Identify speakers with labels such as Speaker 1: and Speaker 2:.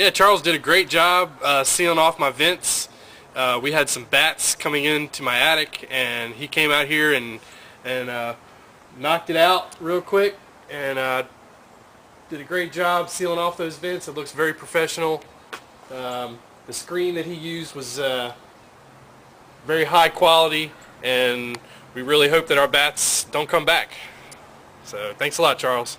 Speaker 1: Yeah, Charles did a great job sealing off my vents. We had some bats coming into my attic, and he came out here and knocked it out real quick and did a great job sealing off those vents. It looks very professional. The screen that he used was very high quality, and we really hope that our bats don't come back. So thanks a lot, Charles.